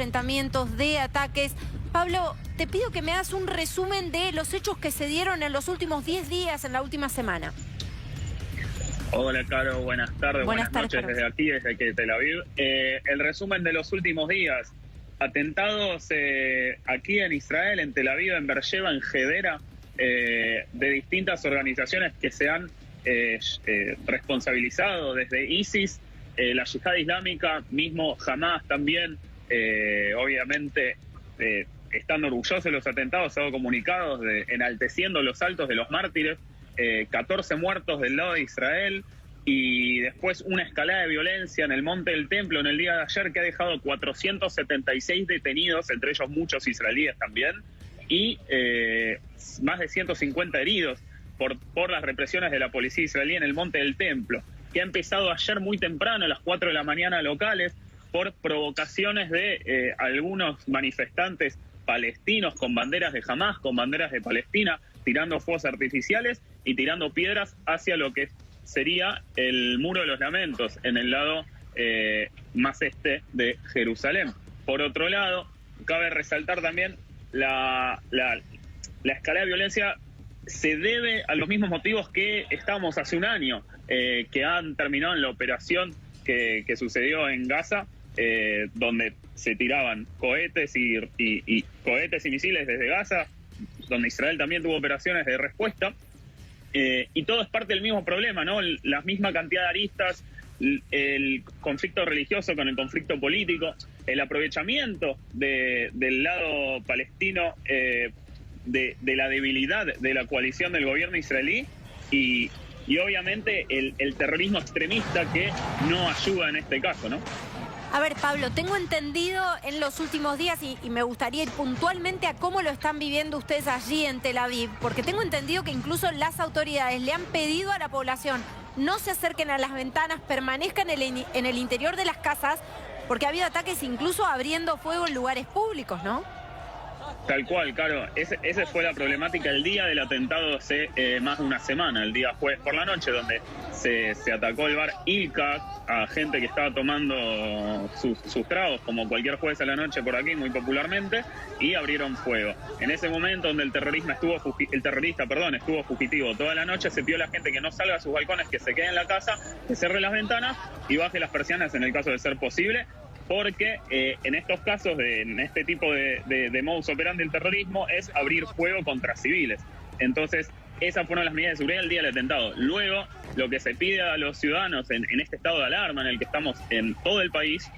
enfrentamientos, de ataques. Pablo, te pido que me hagas un resumen de los hechos que se dieron en los últimos 10 días, en la última semana. Hola, Caro, buenas tardes, buenas noches desde aquí, desde Tel Aviv. El resumen de los últimos días: atentados aquí en Israel, en Tel Aviv, en Beersheba, en Hedera, de distintas organizaciones que se han responsabilizado, desde ISIS, la Yihad Islámica, mismo Hamas también, obviamente están orgullosos de los atentados, han dado comunicados enalteciendo los saltos de los mártires, 14 muertos del lado de Israel, y después una escalada de violencia en el Monte del Templo en el día de ayer que ha dejado 476 detenidos, entre ellos muchos israelíes también, y más de 150 heridos por las represiones de la policía israelí en el Monte del Templo, que ha empezado ayer muy temprano, a las 4 de la mañana locales, por provocaciones de algunos manifestantes palestinos con banderas de Hamas, con banderas de Palestina, tirando fuegos artificiales y tirando piedras hacia lo que sería el Muro de los Lamentos, en el lado más este de Jerusalén. Por otro lado, cabe resaltar también la escalada de violencia se debe a los mismos motivos que estábamos hace un año, que han terminado en la operación que sucedió en Gaza, donde se tiraban cohetes y cohetes y misiles desde Gaza, donde Israel también tuvo operaciones de respuesta, y todo es parte del mismo problema, ¿no? La misma cantidad de aristas, el conflicto religioso con el conflicto político, el aprovechamiento del lado palestino de la debilidad de la coalición del gobierno israelí y obviamente el terrorismo extremista que no ayuda en este caso, ¿no? A ver, Pablo, tengo entendido en los últimos días, y me gustaría ir puntualmente a cómo lo están viviendo ustedes allí en Tel Aviv, porque tengo entendido que incluso las autoridades le han pedido a la población no se acerquen a las ventanas, permanezcan en el interior de las casas, porque ha habido ataques incluso abriendo fuego en lugares públicos, ¿no? Tal cual, claro. Esa fue la problemática el día del atentado hace más de una semana, el día jueves por la noche, donde se atacó el bar Ilka a gente que estaba tomando sus tragos, como cualquier jueves a la noche por aquí, muy popularmente, y abrieron fuego. En ese momento donde el terrorista estuvo fugitivo toda la noche, se pidió a la gente que no salga a sus balcones, que se quede en la casa, que cierre las ventanas y baje las persianas en el caso de ser posible, porque en estos casos, en este tipo de modus operandi del terrorismo, es abrir fuego contra civiles. Entonces, esas fueron las medidas de seguridad el día del atentado. Luego, lo que se pide a los ciudadanos en este estado de alarma en el que estamos en todo el país,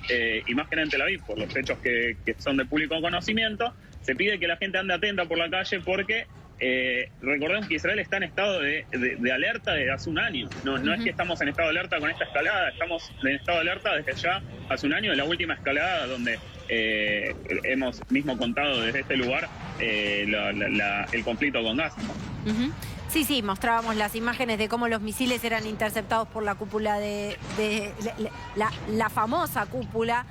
y más que nada en Tel Aviv, por los hechos que son de público conocimiento, se pide que la gente ande atenta por la calle porque recordemos que Israel está en estado de alerta desde hace un año. No es que estamos en estado de alerta con esta escalada, estamos en estado de alerta desde ya hace un año, de la última escalada donde hemos mismo contado desde este lugar el conflicto con Gaza. Sí, mostrábamos las imágenes de cómo los misiles eran interceptados por la cúpula de la famosa cúpula.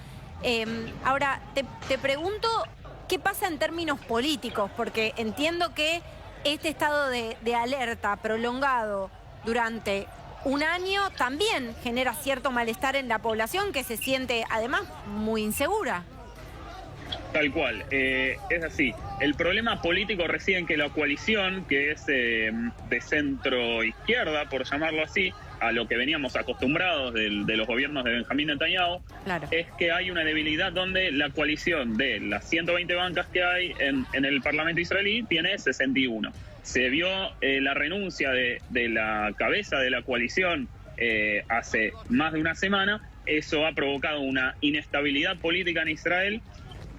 Ahora, te pregunto, ¿qué pasa en términos políticos? Porque entiendo que este estado de alerta prolongado durante un año también genera cierto malestar en la población, que se siente además muy insegura. Tal cual, es así. El problema político reside en que la coalición, que es de centro izquierda, por llamarlo así, a lo que veníamos acostumbrados de los gobiernos de Benjamín Netanyahu, claro, es que hay una debilidad donde la coalición de las 120 bancas que hay en el Parlamento israelí tiene 61. Se vio la renuncia de la cabeza de la coalición hace más de una semana. Eso ha provocado una inestabilidad política en Israel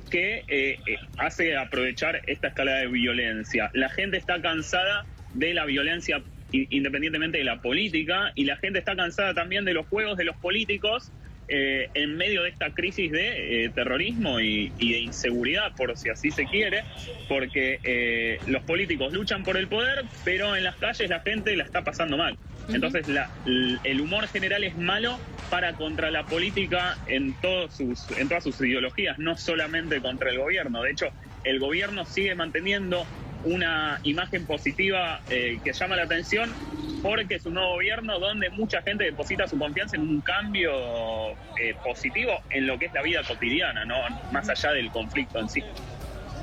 que hace aprovechar esta escalada de violencia. La gente está cansada de la violencia independientemente de la política, y la gente está cansada también de los juegos de los políticos en medio de esta crisis de terrorismo y de inseguridad, por si así se quiere, porque los políticos luchan por el poder, pero en las calles la gente la está pasando mal. Entonces el humor general es malo contra la política en todas sus ideologías, no solamente contra el gobierno. De hecho, el gobierno sigue manteniendo una imagen positiva que llama la atención, porque es un nuevo gobierno donde mucha gente deposita su confianza en un cambio positivo en lo que es la vida cotidiana, ¿no? Más allá del conflicto en sí.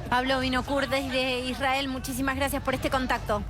Pablo Vinocourt desde Israel, muchísimas gracias por este contacto.